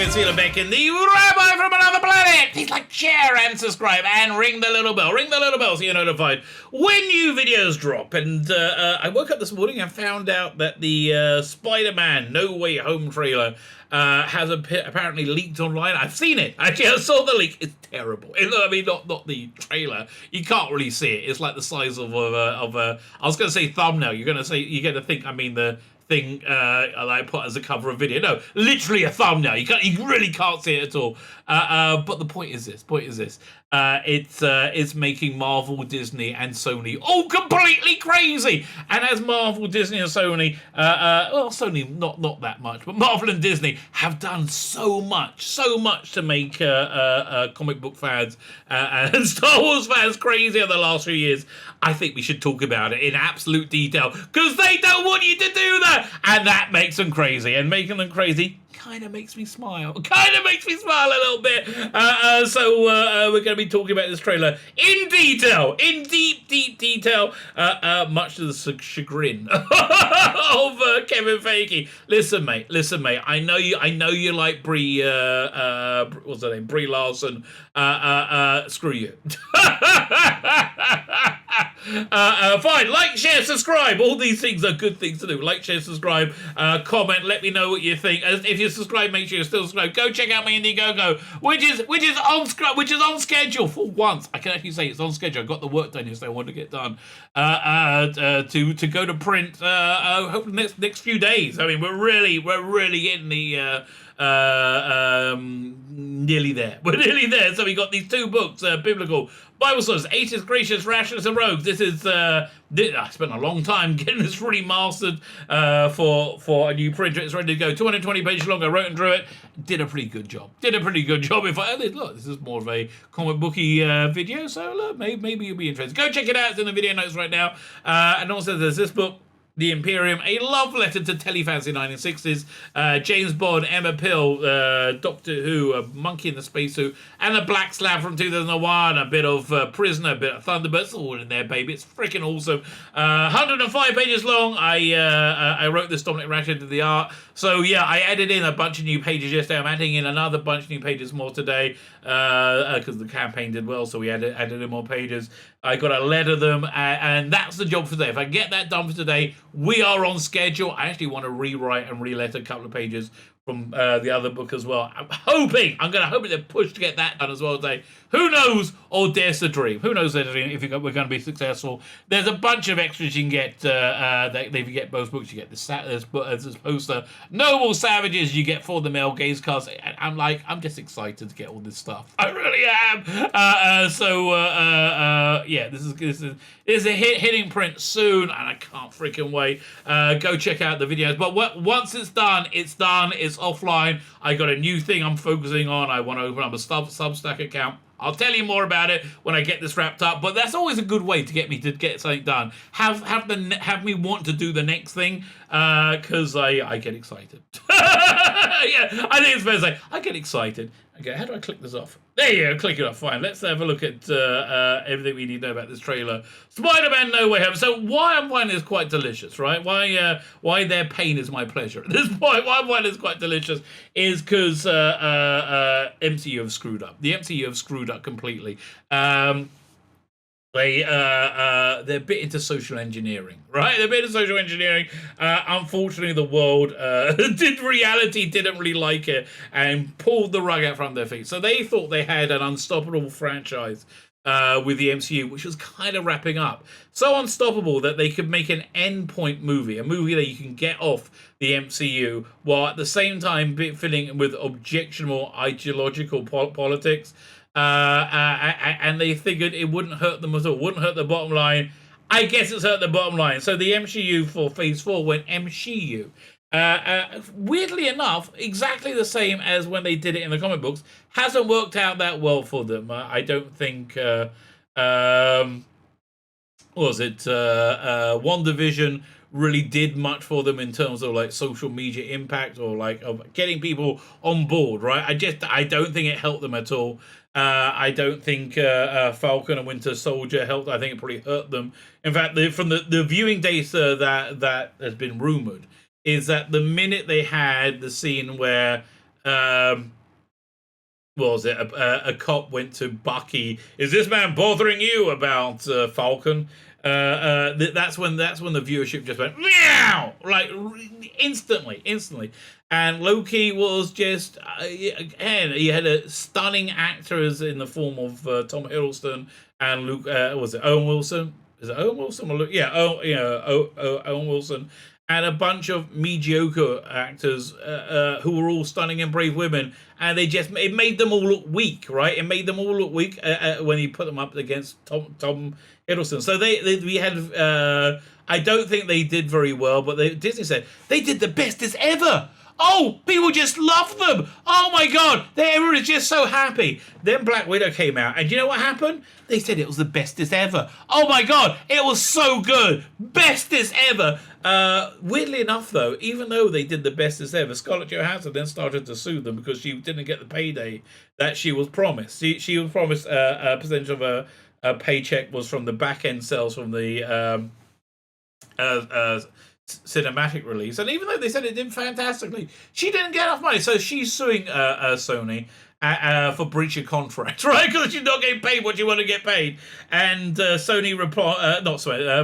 Tzvi Lebetkin, the Rabbi from another planet. Please like, share, and subscribe, and ring the little bell. Ring the little bell so you're notified when new videos drop. And I woke up this morning and found out that the Spider-Man No Way Home trailer has apparently leaked online. I've seen it. Actually, I saw the leak. It's terrible. I mean, not the trailer. You can't really see it. It's like the size of a I was going to say thumbnail. You're going to think. I mean the thing I put as a cover of video. No, literally a thumbnail. You really can't see it at all. But the point is this. It's making Marvel, Disney, and Sony all completely crazy. And as Marvel, Disney, and Sony, well, Sony not that much, but Marvel and Disney have done so much to make comic book fans and Star Wars fans crazy over the last few years. I think we should talk about it in absolute detail because they don't want you to do that, and that makes them crazy. And making them crazy kind of makes me smile. A little bit. So we're going to be talking about this trailer in detail, in deep detail, much to the chagrin of Kevin Feige. Listen, mate. I know you like Brie. What's her name? Brie Larson. Screw you. Fine. Like, share, subscribe. All these things are good things to do. Like, share, subscribe, comment. Let me know what you think. If you subscribe, make sure you're still subscribed. Go check out my Indiegogo, which is on schedule for once. I can actually say it's on schedule. I got the work done yesterday. I want to get done. To go to print. Hopefully next few days. I mean, we're really getting the. Nearly there. We're nearly there. So we got these two books, biblical Bible stories, Atheists, Gracious, Rationalists, and Rogues. This is I spent a long time getting this remastered for a new printer. It's ready to go. 220 pages long. I wrote and drew it. Did a pretty good job. Look, this is more of a comic booky video. So look, maybe you'll be interested. Go check it out. It's in the video notes right now. And also there's this book, The Imperium, a love letter to telefans in the 1960s. James Bond, Emma Pill, Doctor Who, a monkey in the spacesuit, and a Black Slab from 2001, a bit of Prisoner, a bit of Thunderbird. It's all in there, baby. It's freaking awesome. 105 pages long. I wrote this. Dominic Rasher did the art. So yeah, I added in a bunch of new pages yesterday. I'm adding in another bunch of new pages more today because the campaign did well. So we added in more pages. I got to letter them, and that's the job for today. If I get that done for today, we are on schedule. I actually want to rewrite and re-letter a couple of pages from the other book as well. I'm going to hope to push to get that done as well today. Who knows, or dares to dream? Who knows if we're going to be successful? There's a bunch of extras you can get. If you get both books, you get this poster. Noble Savages, you get For the Male Gaze Cast. I'm just excited to get all this stuff. I really am. Yeah, this is a hitting print soon, and I can't freaking wait. Go check out the videos. But once it's done. It's offline. I got a new thing I'm focusing on. I want to open up a Substack account. I'll tell you more about it when I get this wrapped up, but that's always a good way to get me to get something done. Have me want to do the next thing, because I get excited. Yeah, I think it's fair to say I get excited. Okay, how do I click this off? There you go, click it off. Fine. Let's have a look at everything we need to know about this trailer. Spider-Man No Way Home. So why I'm finding this quite delicious, right? Why their pain is my pleasure at this point. Why I'm finding this quite delicious is because MCU have screwed up. The MCU have screwed up completely. They're a bit into social engineering, right? They're a bit into social engineering. Unfortunately, the world didn't really like it and pulled the rug out from their feet. So they thought they had an unstoppable franchise with the MCU, which was kind of wrapping up. So unstoppable that they could make an endpoint movie, a movie that you can get off the MCU, while at the same time filling with objectionable ideological politics. And they figured it wouldn't hurt them at all, wouldn't hurt the bottom line. I guess it's hurt the bottom line. So the MCU for Phase 4 went MCU. Weirdly enough, exactly the same as when they did it in the comic books. Hasn't worked out that well for them. I don't think... WandaVision really did much for them in terms of like social media impact or like of getting people on board, right? I don't think it helped them at all. I don't think Falcon and Winter Soldier helped. I think it probably hurt them. In fact, from the viewing data that has been rumored is that the minute they had the scene where what was it? A cop went to Bucky. Is this man bothering you about Falcon? That's when the viewership just went meow, like instantly. And Loki was just again, he had a stunning actors in the form of Tom Hiddleston and Luke. Was it Owen Wilson? Is it Owen Wilson or Luke? Yeah, Owen Wilson. And a bunch of mediocre actors who were all stunning and brave women, and it made them all look weak, right? It made them all look weak when you put them up against Tom Hiddleston. So we had. I don't think they did very well, but Disney said they did the bestest ever. Oh, people just love them. Oh my God, everyone is just so happy. Then Black Widow came out, and you know what happened? They said it was the bestest ever. Oh my God, it was so good. Bestest ever. Weirdly enough, though, even though they did the bestest ever, Scarlett Johansson then started to sue them because she didn't get the payday that she was promised. She was promised a percentage of a paycheck was from the back-end sales from the cinematic release, and even though they said it did fantastically, she didn't get enough money, so she's suing Sony for breach of contract, right? Because she's not getting paid what you want to get paid. And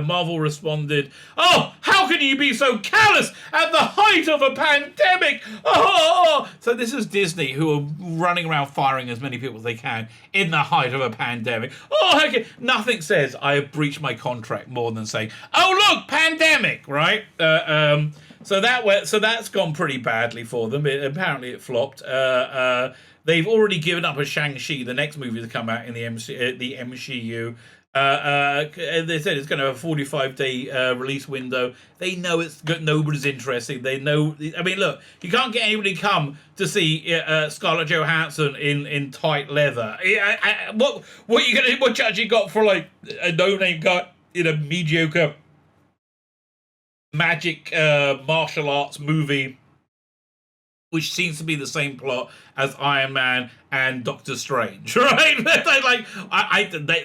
Marvel responded, "Oh, how can you be so callous at the height of a pandemic?" Oh, so this is Disney, who are running around firing as many people as they can in the height of a pandemic. Oh, okay. Nothing says I have breached my contract more than saying, "Oh, look, pandemic," right? So that's gone pretty badly for them. Apparently, it flopped. They've already given up a Shang-Chi, the next movie to come out in the MCU. They said it's going to have a 45-day release window. They know nobody's interested. They know. I mean, look, you can't get anybody to come to see Scarlett Johansson in tight leather. What chance you got for like a no-name guy in a mediocre magic martial arts movie, which seems to be the same plot as Iron Man and Doctor Strange, right?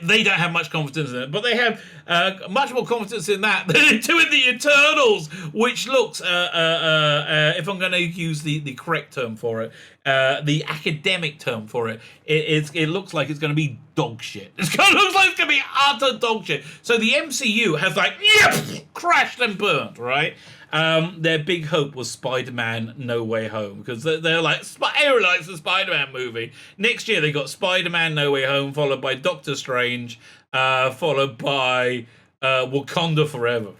They don't have much confidence in it, but they have much more confidence in that than they do in the Eternals, which looks, if I'm going to use the correct term for it, the academic term for it, it looks like it's going to be dog shit. It looks like it's going to be utter dog shit. So the MCU has crashed and burned, right? Their big hope was Spider-Man No Way Home, because they're like, everyone likes the Spider-Man movie. Next year they got Spider-Man No Way Home, followed by Doctor Strange, followed by Wakanda Forever.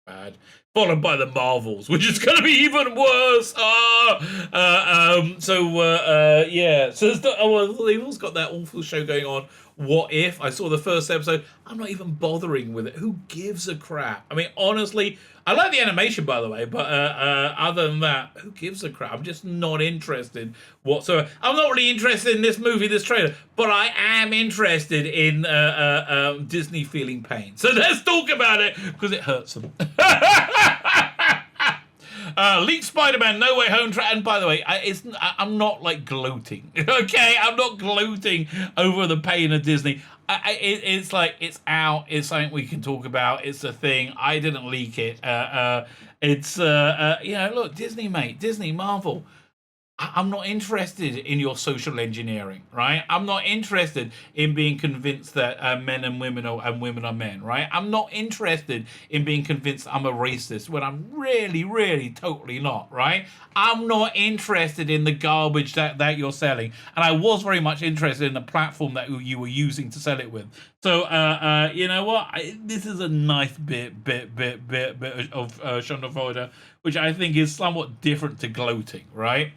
Bad. Followed by the Marvels, which is going to be even worse. Yeah. So they've also got that awful show going on, What If. I saw the first episode. I'm not even bothering with it. Who gives a crap? I mean, honestly, I like the animation, by the way, but other than that, who gives a crap? I'm just not interested whatsoever. I'm not really interested in this movie, this trailer, but I am interested in Disney feeling pain. So let's talk about it, because it hurts them. Leaked Spider-Man No Way Home and by the way, I'm not like gloating. Okay, I'm not gloating over the pain of Disney. It's like, it's out. It's something we can talk about. It's a thing. I didn't leak it. Look, Disney, mate, Disney, Marvel. I'm not interested in your social engineering, right? I'm not interested in being convinced that men and women and women are men, right? I'm not interested in being convinced I'm a racist when I'm really, really totally not, right? I'm not interested in the garbage that you're selling. And I was very much interested in the platform that you were using to sell it with. So, you know what? This is a nice bit of Schadenfreude, which I think is somewhat different to gloating, right?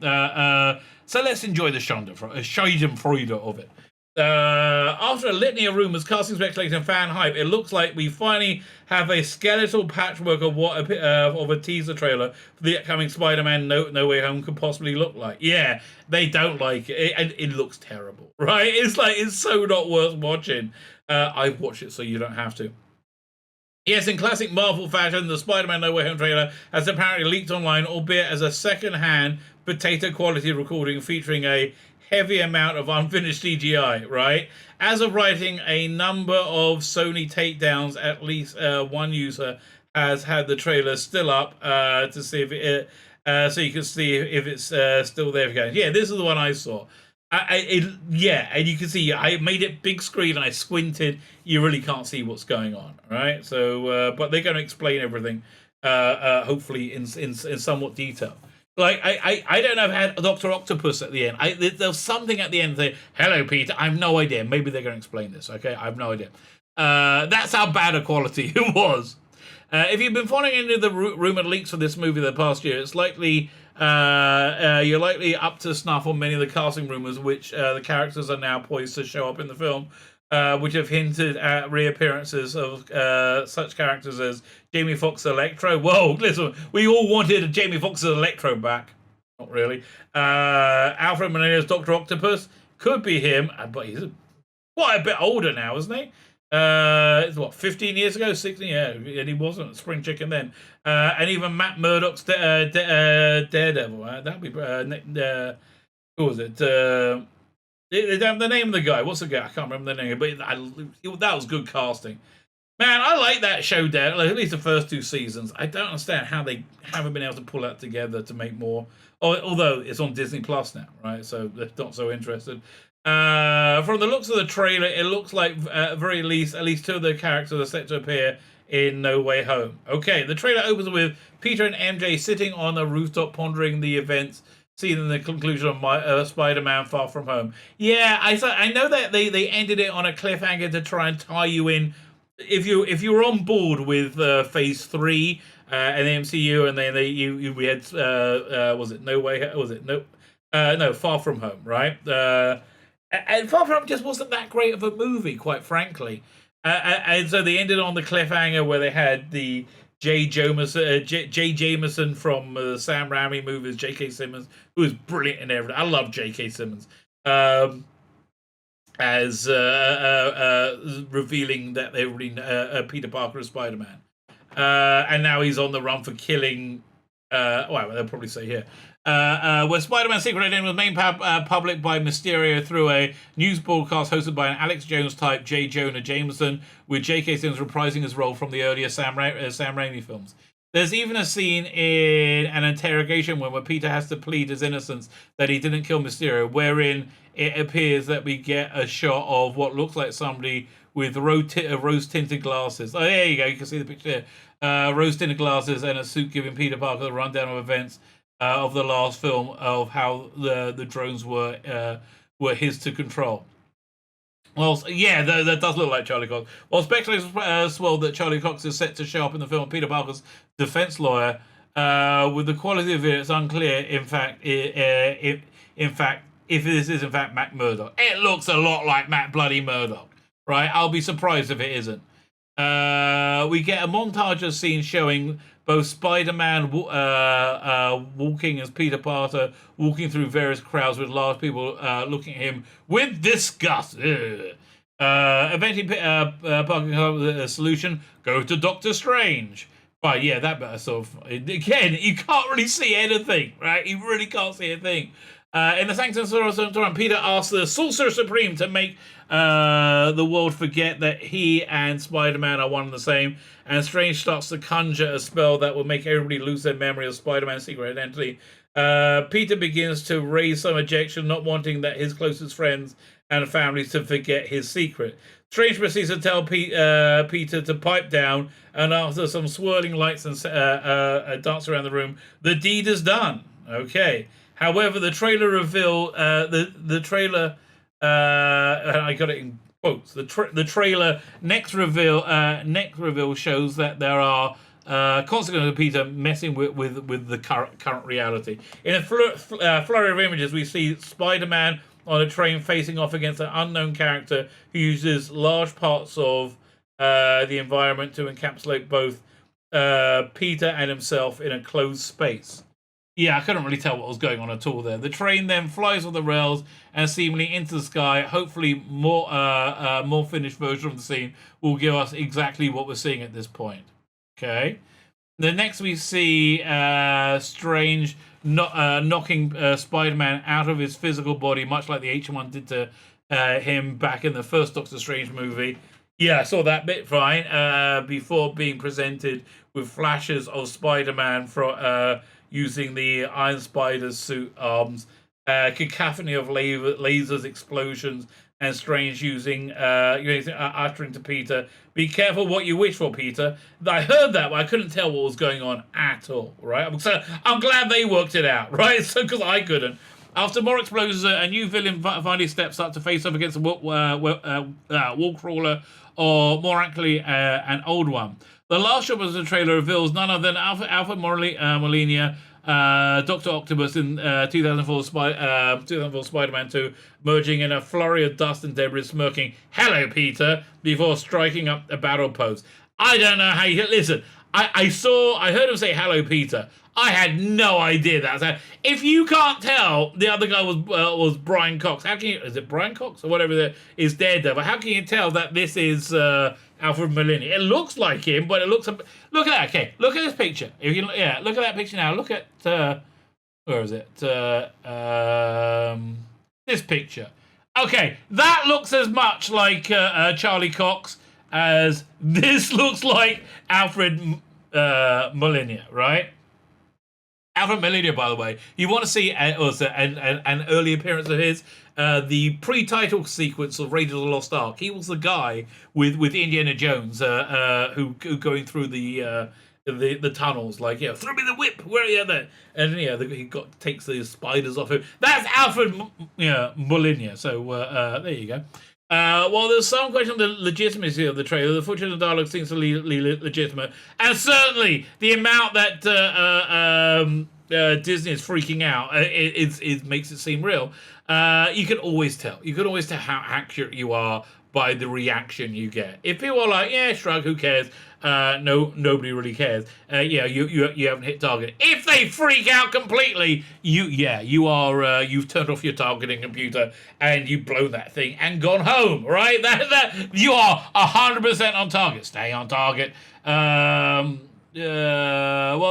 So let's enjoy the Schadenfreude of it. After a litany of rumors, casting speculation, and fan hype, it looks like we finally have a skeletal patchwork of what of a teaser trailer for the upcoming Spider-Man No Way Home could possibly look like. Yeah, they don't like it, and it looks terrible, right? It's so not worth watching. I've watched it, so you don't have to. Yes, in classic Marvel fashion, the Spider-Man No Way Home trailer has apparently leaked online, albeit as a second-hand potato-quality recording featuring a heavy amount of unfinished CGI, right? As of writing, a number of Sony takedowns, at least one user has had the trailer still up to see if it, so you can see if it's still there. Yeah, this is the one I saw. Yeah, and you can see I made it big screen and I squinted. You really can't see what's going on, right? So, but they're going to explain everything, hopefully in somewhat detail. Like I don't know if I had Doctor Octopus at the end. There's something at the end that hello Peter. I have no idea. Maybe they're going to explain this. Okay, I have no idea. That's how bad a quality it was. If you've been following any of the rumored leaks for this movie the past year, it's likely you're likely up to snuff on many of the casting rumors, which the characters are now poised to show up in the film, which have hinted at reappearances of such characters as Jamie Foxx Electro. Whoa, listen, we all wanted Jamie Foxx's Electro back. Not really. Alfred Molina's Dr. Octopus could be him, but he's quite a bit older now, isn't he? It's what, 15 years ago, 16, yeah, and he wasn't a spring chicken then. And even Matt Murdock's Daredevil. That'd be who was it? The name of the guy. What's the guy? I can't remember the name, but that was good casting. Man, I like that show, at least the first 2 seasons. I don't understand how they haven't been able to pull that together to make more. Although it's on Disney Plus now, right? So they're not so interested. From the looks of the trailer, it looks like at least 2 of the characters are set to appear in No Way Home. Okay, the trailer opens with Peter and MJ sitting on a rooftop pondering the events seen in the conclusion of Spider-Man Far From Home. Yeah, I know that they ended it on a cliffhanger to try and tie you in. If you were on board with Phase 3 and the MCU, and then we had was it No Way? Was it no Far From Home, right? And Far From Home just wasn't that great of a movie, quite frankly. And so they ended on the cliffhanger where they had the Jay Jameson from the Sam Raimi movies, J.K. Simmons, who was brilliant in everything. I love J.K. Simmons. As revealing that they really Peter Parker is Spider-Man. And now he's on the run for killing... well, they'll probably say here. Where Spider-Man's secret identity was made public by Mysterio through a news broadcast hosted by an Alex Jones-type J. Jonah Jameson, with J.K. Simmons reprising his role from the earlier Sam Raimi films. There's even a scene in an interrogation where Peter has to plead his innocence that he didn't kill Mysterio, wherein it appears that we get a shot of what looks like somebody with rose-tinted glasses. Oh, there you go. You can see the picture there. Rose-tinted glasses and a suit giving Peter Parker the rundown of events of the last film of how the drones were his to control. Well, yeah, that does look like Charlie Cox. Well, speculation swirled that Charlie Cox is set to show up in the film Peter Parker's defense lawyer. With the quality of it, it's unclear. In fact, if this is in fact Matt Murdock, it looks a lot like Matt Bloody Murdock, right? I'll be surprised if it isn't. We get a montage of scenes showing both Spider-Man walking as Peter Parker, walking through various crowds with large people looking at him with disgust. Eventually, Parker comes up with a solution. Go to Doctor Strange. Right, yeah, that better sort of... Again, you can't really see anything, right? You really can't see a thing. In the Sanctum Sanctorum, Peter asks the Sorcerer Supreme to make the world forget that he and Spider-Man are one and the same, and Strange starts to conjure a spell that will make everybody lose their memory of Spider-Man's secret identity. Peter begins to raise some objection, not wanting that his closest friends and families to forget his secret. Strange proceeds to tell Peter to pipe down, and after some swirling lights and dance around the room, the deed is done. Okay. However, the trailer reveal the trailer. I got it in quotes. The trailer next reveal shows that there are consequences of Peter messing with the current reality. In a flurry of images, we see Spider-Man on a train facing off against an unknown character who uses large parts of the environment to encapsulate both Peter and himself in a closed space. Yeah, I couldn't really tell what was going on at all there. The train then flies off the rails and seemingly into the sky. Hopefully, more finished version of the scene will give us exactly what we're seeing at this point. Okay. The next we see Strange knocking Spider-Man out of his physical body, much like the H1 did to him back in the first Doctor Strange movie. Yeah, I saw that bit fine. Before being presented with flashes of Spider-Man from using the Iron Spider's suit arms cacophony of lasers, explosions, and strange uttering to Peter, "Be careful what you wish for, Peter." I heard that, but I couldn't tell what was going on at all, right? So I'm glad they worked it out, right? So, because I couldn't. After more explosions, a new villain finally steps up to face off against a wall crawler, or more accurately, an old one. The last shot of the trailer reveals none other than Alfred Molina, Dr. Octopus in 2004 Spider-Man 2, merging in a flurry of dust and debris, smirking, "Hello, Peter," before striking up a battle pose. I don't know how you... Listen, I heard him say, "Hello, Peter." I had no idea that. If you can't tell, the other guy was Brian Cox. How can you... Is it Brian Cox? Or whatever that is, Daredevil. How can you tell that this is... Alfred Molina? It looks like him, but it looks... Look at that. Okay, look at this picture. If you, yeah, look at that picture now. Look at... where is it? This picture. Okay, that looks as much like Charlie Cox as this looks like Alfred Molina, right? Alfred Molina, by the way, you want to see an early appearance of his, the pre-title sequence of Raiders of the Lost Ark. He was the guy with Indiana Jones who going through the tunnels, like, throw me the whip, where are you there? And he takes the spiders off him. That's Alfred Molina. So there you go. Well, there's some question of the legitimacy of the trailer. The footage and dialogue seems to be legitimate, and certainly the amount that Disney is freaking out, it makes it seem real. You can always tell. You can always tell how accurate you are by the reaction you get. If people are like, "Yeah, shrug, who cares?" Nobody really cares. You haven't hit target. If they freak out completely, you've turned off your targeting computer and you've blown that thing and gone home, right? That you are 100% on target. Stay on target. Well,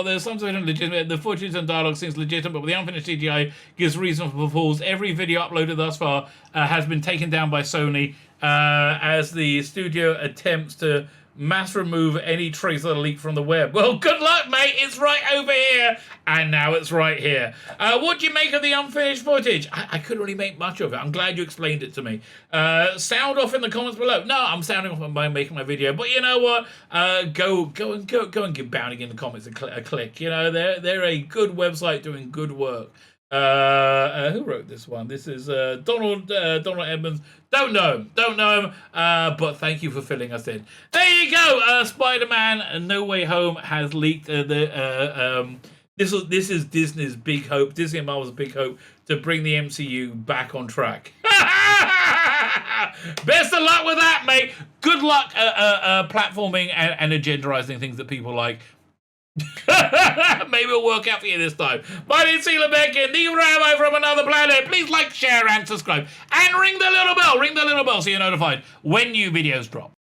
there's some sort of legitimate. The footage and dialogue seems legitimate, but the unfinished CGI gives reason for fools. Every video uploaded thus far has been taken down by Sony as the studio attempts to mass remove any trace of the leak from the web. Well, good luck, mate. It's right over here, and now it's right here. What do you make of the unfinished footage? I couldn't really make much of it. I'm glad you explained it to me. Sound off in the comments below. No, I'm sounding off by making my video, but you know what? Go and give Bounty in the comments a click. You know, they're a good website doing good work. Who wrote this one? This is Donald Edmonds. Don't know him, but thank you for filling us in. There you go. Spider-Man No Way Home has leaked. This is Disney's big hope, Disney and Marvel's big hope to bring the MCU back on track. Best of luck with that, mate. Good luck platforming and agendarizing things that people like. Maybe it'll work out for you this time. My name's Tzvi Lebetkin, the Rabbi from another planet. Please like, share, and subscribe. And ring the little bell. Ring the little bell so you're notified when new videos drop.